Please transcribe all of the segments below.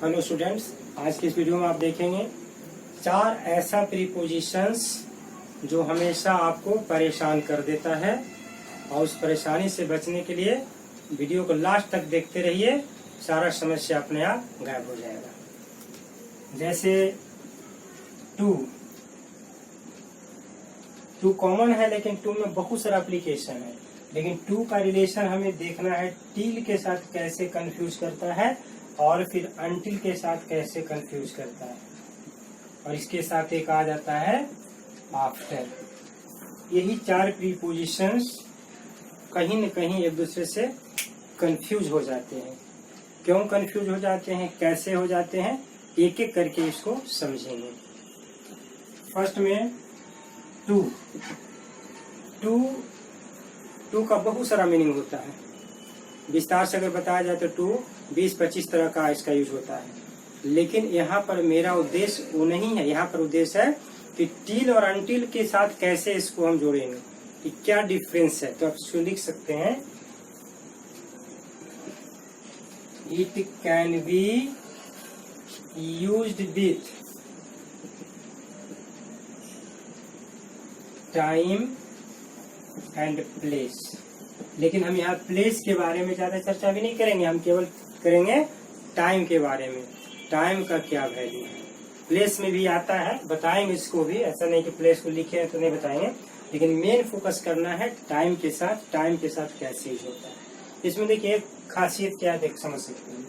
Hello students, आज की इस वीडियो में आप देखेंगे 4 ऐसा प्रीपोजिशंस जो हमेशा आपको परेशान कर देता है और उस परेशानी से बचने के लिए वीडियो को लास्ट तक देखते रहिए। सारा समस्या अपने आप गायब हो जाएगा। जैसे टू कॉमन है, लेकिन टू में बहुत सारा एप्लीकेशन है। लेकिन टू का रिलेशन हमें देखना है टिल के साथ कैसे कंफ्यूज करता है और फिर अनटिल के साथ कैसे कंफ्यूज करता है, और इसके साथ एक आ जाता है आफ्टर। यही 4 प्रीपोजिशंस कहीं न कहीं एक दूसरे से कंफ्यूज हो जाते हैं। क्यों कंफ्यूज हो जाते हैं, कैसे हो जाते हैं, एक एक करके इसको समझेंगे। फर्स्ट में टू का बहुत सारा मीनिंग होता है। विस्तार से अगर बताया जाए तो टू 20-25 तरह का इसका यूज होता है। लेकिन यहाँ पर मेरा उद्देश्य वो नहीं है। यहाँ पर उद्देश्य है कि टिल और अनटिल के साथ कैसे इसको हम जोड़ेंगे, कि क्या डिफरेंस है। तो आप इसको लिख सकते हैं, it can be used with time and place. लेकिन हम यहाँ प्लेस के बारे में ज्यादा चर्चा भी नहीं करेंगे, हम केवल करेंगे टाइम के बारे में। टाइम का क्या वैल्यू है, प्लेस में भी आता है, बताएंगे इसको भी। ऐसा नहीं कि प्लेस को लिखे तो नहीं बताएंगे, लेकिन मेन फोकस करना है टाइम के साथ कैसे यूज होता है। इसमें देखिए एक खासियत क्या है, समझ सकते हैं।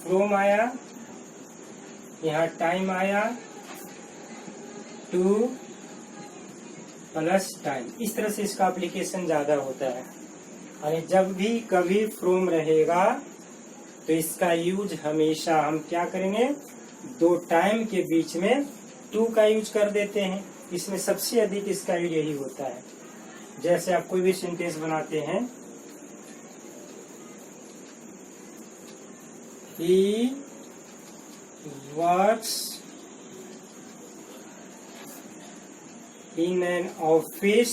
फ्रॉम आया, यहाँ टाइम आया, टू प्लस टाइम, इस तरह से इसका एप्लीकेशन ज्यादा होता है। और जब भी कभी फ्रॉम रहेगा तो इसका यूज हमेशा हम क्या करेंगे, 2 टाइम के बीच में टू का यूज कर देते हैं। इसमें सबसे अधिक इसका यूज यही होता है। जैसे आप कोई भी सेंटेंस बनाते हैं, he works in an office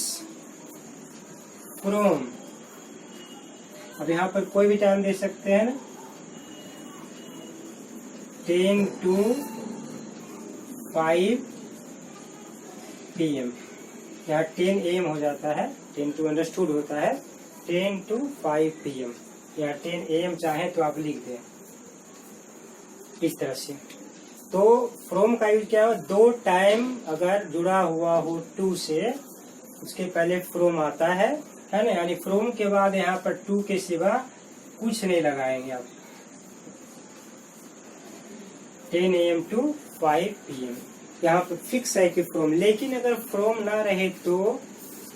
from, अब यहाँ पर कोई भी टाइम दे सकते हैं ना, 10 to 5 PM। यहाँ 10 AM हो जाता है, 10 to अंडरस्टूड होता है, 10 to 5 PM। यहाँ 10 AM चाहे तो आप लिख दें इस तरह से। तो फ्रॉम का यूज क्या है, 2 टाइम अगर जुड़ा हुआ हो टू से, उसके पहले फ्रॉम आता है ना। यानी फ्रॉम के बाद यहाँ पर टू के सिवा कुछ नहीं लगाएंगे आप। 10 AM to 5 PM यहाँ पर फिक्स है कि फ्रॉम। लेकिन अगर फ्रॉम ना रहे तो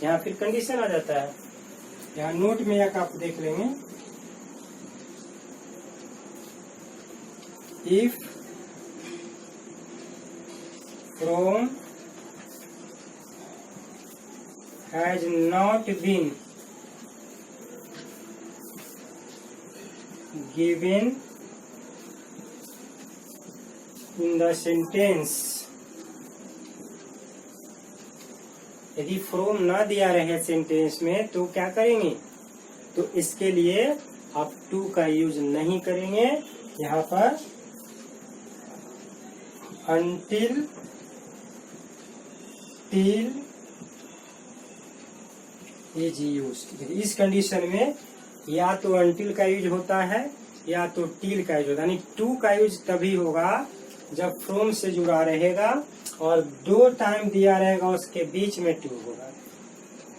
यहाँ फिर कंडीशन आ जाता है। यहाँ नोट में एक आप देख लेंगे, if from has not been given in the sentence। यदि from ना दिया रहे सेंटेंस में तो क्या करेंगे, तो इसके लिए आप टू का यूज नहीं करेंगे। यहाँ पर until, टिल इज यूज्ड। इस कंडीशन में या तो अनटिल का यूज होता है या तो टिल का यूज होता है। यानी टू का यूज तभी होगा जब फ्रॉम से जुड़ा रहेगा और 2 टाइम दिया रहेगा, उसके बीच में टू होगा।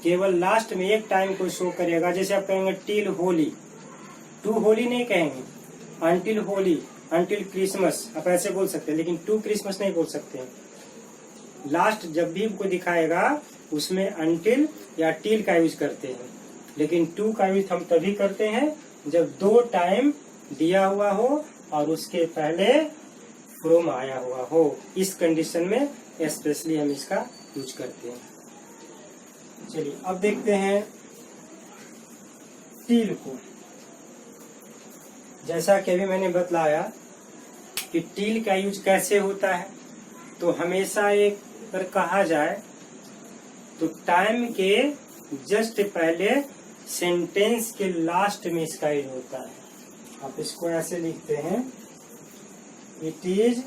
केवल लास्ट में एक टाइम को शो करेगा। जैसे आप कहेंगे टिल होली, टू होली नहीं कहेंगे, अनटिल होली, अनटिल क्रिसमस आप ऐसे बोल सकते हैं, लेकिन टू क्रिसमस नहीं बोल सकते। लास्ट जब भी को दिखाएगा उसमें अनटिल या टिल का यूज करते हैं। लेकिन टू का यूज हम तभी करते हैं जब 2 टाइम दिया हुआ हो और उसके पहले फ्रॉम आया हुआ हो। इस कंडीशन में स्पेशली हम इसका यूज करते हैं। चलिए अब देखते हैं टिल को। जैसा कि अभी मैंने बतलाया कि टिल का यूज कैसे होता है, तो हमेशा एक अगर कहा जाए तो टाइम के जस्ट पहले सेंटेंस के लास्ट में इसका यूज होता है। आप इसको ऐसे लिखते हैं, it is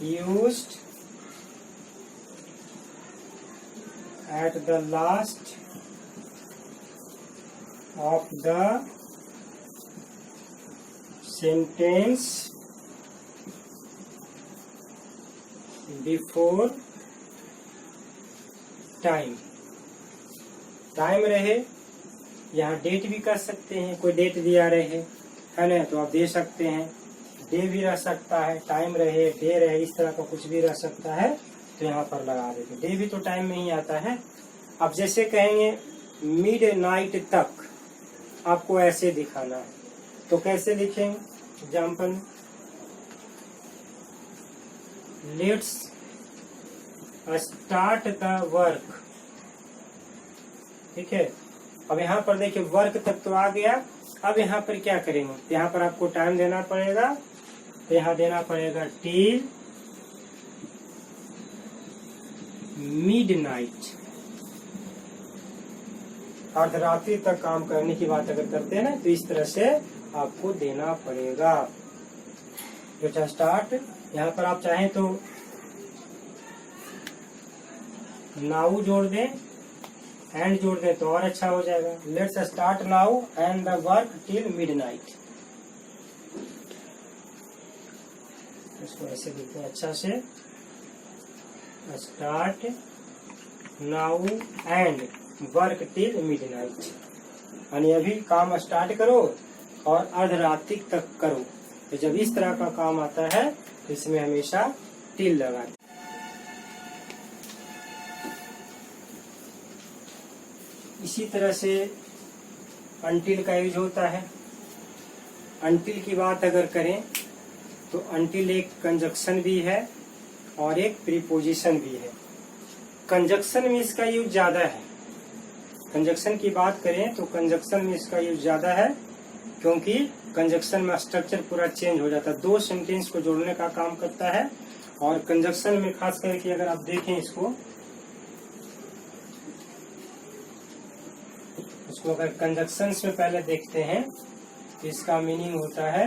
used at the last of the sentence before time. Time रहे, यहाँ डेट भी कर सकते हैं, कोई डेट दिया रहे है ना तो आप दे सकते हैं, डे भी रह सकता है, टाइम रहे, डे रहे, इस तरह का कुछ भी रह सकता है तो यहाँ पर लगा देते। डे भी तो टाइम में ही आता है। अब जैसे कहेंगे मिड नाइट तक, आपको ऐसे दिखाना है तो कैसे लिखेंगे? Example, let's start the work. ठीक है, अब यहाँ पर देखिए वर्क तक तो आ गया। अब यहाँ पर क्या करेंगे? यहाँ पर आपको टाइम देना पड़ेगा, तो यहाँ देना पड़ेगा टिल मिडनाइट। अर्धरात्रि तक काम करने की बात अगर करते हैं ना तो इस तरह से आपको देना पड़ेगा। जो स्टार्ट, यहाँ पर आप चाहें तो नाउ जोड़ दें, एंड जोड़ दें तो और अच्छा हो जाएगा। Let's start now and the work till midnight. इसको ऐसे लिखते हैं अच्छा से, start now and work till midnight. यानी अभी काम स्टार्ट करो और अर्धरात्रि तक करो। तो जब इस तरह का काम आता है तो इसमें हमेशा टिल लगाते। इसी तरह से अनटिल का यूज होता है। अनटिल की बात अगर करें तो अनटिल एक कंजक्शन भी है और एक प्रीपोजिशन भी है। कंजक्शन में इसका यूज ज्यादा है। कंजक्शन की बात करें तो कंजक्शन में इसका यूज ज्यादा है, क्योंकि कंजक्शन में स्ट्रक्चर पूरा चेंज हो जाता है, दो सेंटेंस को जोड़ने का काम करता है। और कंजक्शन में खास करके अगर आप देखें इसको अगर कंजक्शन में पहले देखते हैं तो इसका मीनिंग होता है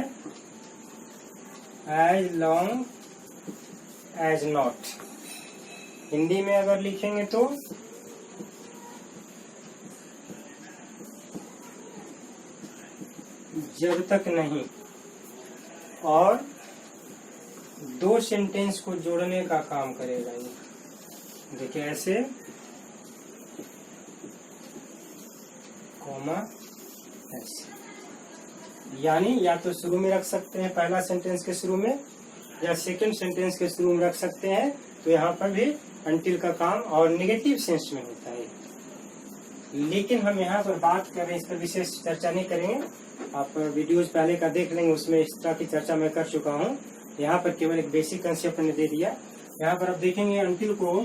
as long as not. Hindi में अगर लिखेंगे तो जब तक नहीं, और दो सेंटेंस को जोड़ने का काम करेगा ये। देखिए ऐसे कॉमा ऐसे, यानी या तो शुरू में रख सकते हैं पहला सेंटेंस के शुरू में, या सेकंड सेंटेंस के शुरू में रख सकते हैं। तो यहाँ पर भी अनटिल का काम और नेगेटिव सेंस में होता है। लेकिन हम यहाँ पर बात कर रहे हैं, इस पर विशेष चर्चा नहीं करेंगे। आप वीडियोज पहले का देख लेंगे, उसमें इस तरह की चर्चा मैं कर चुका हूँ। यहाँ पर केवल एक बेसिक कंसेप्ट ने दे दिया। यहाँ पर आप देखेंगे अनटिल को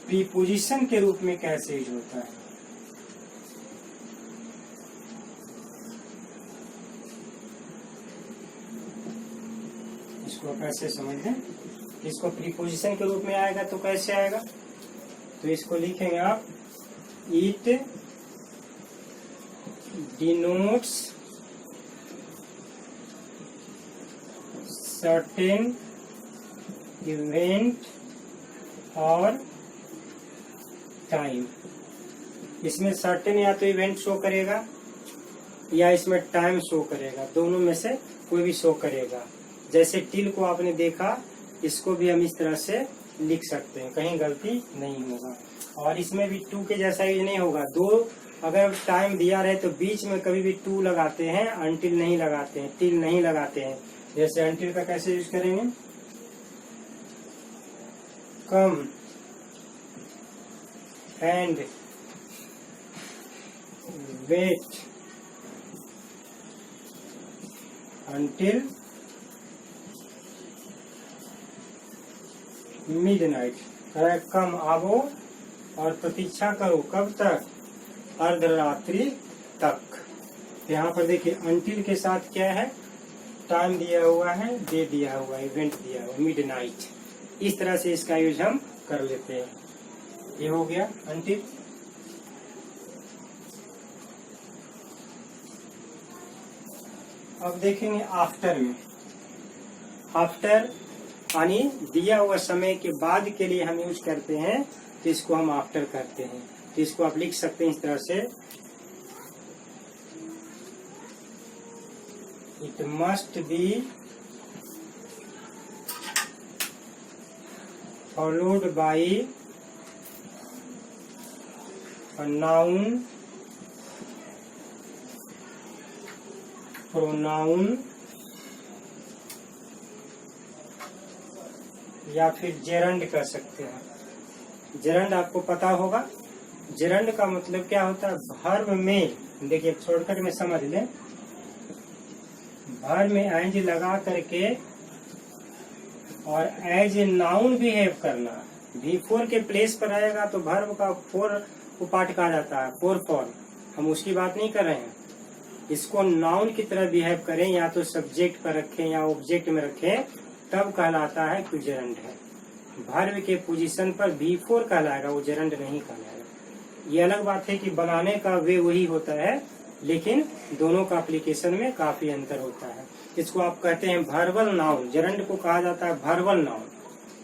प्रीपोजिशन के रूप में कैसे यूज होता है। इसको कैसे समझ लें, इसको प्रीपोजिशन के रूप में आएगा तो कैसे आएगा? तो इसको लिखेंगे आप, इट डिनोट्स सर्टेन इवेंट और टाइम। इसमें सर्टेन या तो इवेंट शो करेगा या इसमें टाइम शो करेगा, दोनों में से कोई भी शो करेगा। जैसे टिल को आपने देखा, इसको भी हम इस तरह से लिख सकते हैं, कहीं गलती नहीं होगा। और इसमें भी टू के जैसा यूज नहीं होगा। दो अगर टाइम दिया रहे तो बीच में कभी भी टू लगाते हैं, अनटिल नहीं लगाते हैं, टिल नहीं लगाते हैं। जैसे अनटिल का कैसे यूज करेंगे, come and wait until midnight. Come आवो और प्रतीक्षा करो, कब तक? अर्धरात्रि तक। तो यहाँ पर देखिए अनटिल के साथ क्या है, टाइम दिया हुआ है, डे दिया हुआ है, इवेंट दिया हुआ है, मिडनाइट। इस तरह से इसका यूज हम कर लेते हैं। ये हो गया अनटिल। अब देखेंगे आफ्टर में। आफ्टर यानी दिया हुआ समय के बाद के लिए हम यूज करते हैं, तो इसको हम आफ्टर करते हैं। तो इसको आप लिख सकते हैं इस तरह से, it must be followed by a noun pronoun या फिर जेरंड कर सकते हैं। जेरंड आपको पता होगा, जेरंड का मतलब क्या होता है, वर्ब में, देखिए शॉर्टकट में समझ लें, वर्ब में एंज लगा करके और एज ए नाउन बिहेव करना। V4 के प्लेस पर आएगा तो वर्ब का फोर पार्ट कहा जाता है, फोर फॉर्म, हम उसकी बात नहीं कर रहे हैं। इसको नाउन की तरह बिहेव करें, या तो सब्जेक्ट पर रखें या ऑब्जेक्ट में रखें, तब कहलाता है कि जेरंड है। वर्ब के पोजीशन पर V4 कहलाएगा, वो जेरंड नहीं कहलाएगा। ये अलग बात है कि बनाने का वे वही होता है, लेकिन दोनों का एप्लीकेशन में काफी अंतर होता है। इसको आप कहते हैं वर्बल नाउन, जेरंड को कहा जाता है वर्बल नाउन,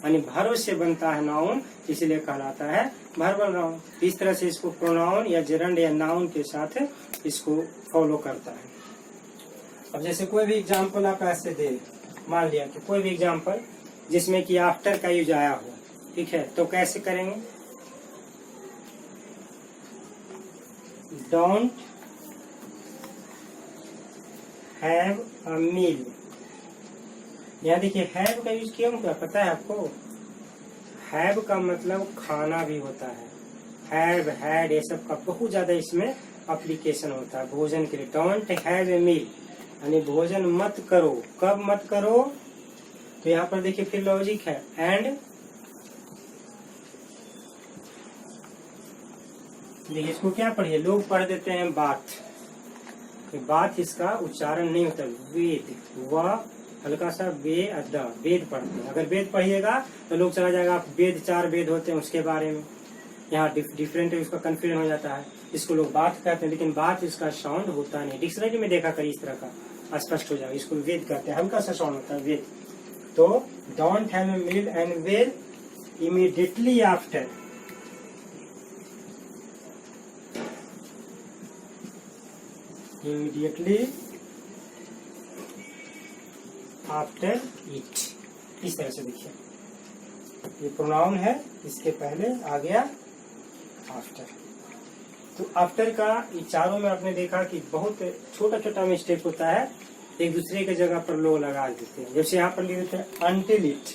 यानी वर्ब से बनता है नाउन, इसलिए कहलाता है वर्बल नाउन। इस तरह से इसको प्रोनाउन या जेरंड या नाउन के साथ इसको फॉलो करता है। अब जैसे कोई भी एग्जाम्पल आप ऐसे दे, मान लिया कि कोई भी एग्जाम्पल जिसमें कि आफ्टर का यूज आया हो, ठीक है, तो कैसे करेंगे, डोंट हैव अ मील। यहाँ देखिए हैव का यूज किया क्या पता है आपको? हैव का मतलब खाना भी होता है, हैव हैड ये सब का बहुत ज्यादा इसमें एप्लीकेशन होता है भोजन के लिए। डोंट हैव ए मील यानी भोजन मत करो। कब मत करो? तो यहाँ पर देखिए फिर लॉजिक है, एंड देखिए इसको क्या पढ़िए, लोग पढ़ देते हैं बात, बात इसका उच्चारण नहीं होता, वेद, वह हल्का सा वेद पढ़ते हैं। अगर वेद पढ़िएगा तो लोग चला जाएगा वेद, 4 वेद होते हैं उसके बारे में, यहाँ डिफरेंट है, उसका कंफ्यूजन हो जाता है। इसको लोग बात कहते हैं, लेकिन बात इसका साउंड होता नहीं। डिक्शनरी में देखा करिए इस तरह का स्पष्ट हो जाएगा। इसको वेद कहते हैं, हल्का सा साउंड होता है वेद। तो don't have a meal and well immediately after, immediately after it, इस तरह से देखिए ये प्रोनाउन है, इसके पहले आ गया आफ्टर। तो आफ्टर का ये चारों में आपने देखा कि बहुत छोटा छोटा मिस्टेक होता है, एक दूसरे के जगह पर लोग लगा देते हैं। जैसे यहाँ पर लिख देते हैं अनटिल इट,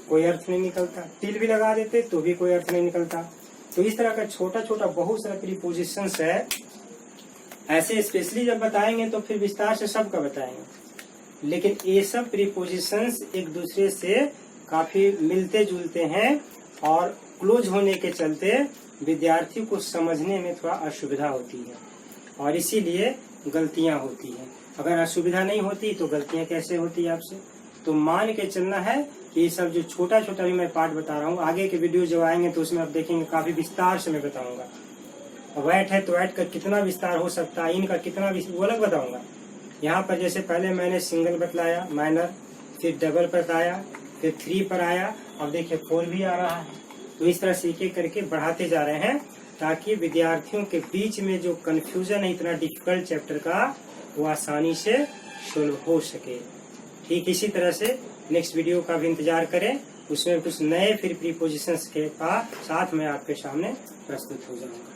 कोई अर्थ नहीं निकलता, टिल भी लगा देते तो भी कोई अर्थ नहीं निकलता। तो इस तरह का छोटा छोटा बहुत सारा प्रीपोजिशंस है, ऐसे स्पेशली जब बताएंगे तो फिर विस्तार से सबका बताएंगे। लेकिन ये सब प्रीपोजिशंस एक दूसरे से काफी मिलते जुलते हैं और क्लोज होने के चलते विद्यार्थी को समझने में थोड़ा असुविधा होती है और इसीलिए गलतियां होती हैं। अगर असुविधा नहीं होती तो गलतियां कैसे होती आपसे? तो मान के चलना है कि ये सब जो छोटा छोटा भी मैं पार्ट बता रहा हूँ, आगे के वीडियो जो आएंगे तो उसमें आप देखेंगे काफी विस्तार से मैं बताऊंगा। वैट है तो वैट का कितना विस्तार हो सकता है, इनका कितना वो अलग बताऊंगा। यहाँ पर जैसे पहले मैंने सिंगल बतलाया, माइनर, फिर डबल बताया, फिर 3 पर आया, अब देखिए 4 भी आ रहा है। तो इस तरह से एक एक करके बढ़ाते जा रहे हैं ताकि विद्यार्थियों के बीच में जो कंफ्यूजन है इतना डिफिकल्ट चैप्टर का, वो आसानी से सोल्व हो सके। ठीक इसी तरह से नेक्स्ट वीडियो का भी इंतजार करें, उसमें कुछ नए फिर प्रीपोजिशंस के साथ मैं आपके सामने प्रस्तुत हो जाऊंगा।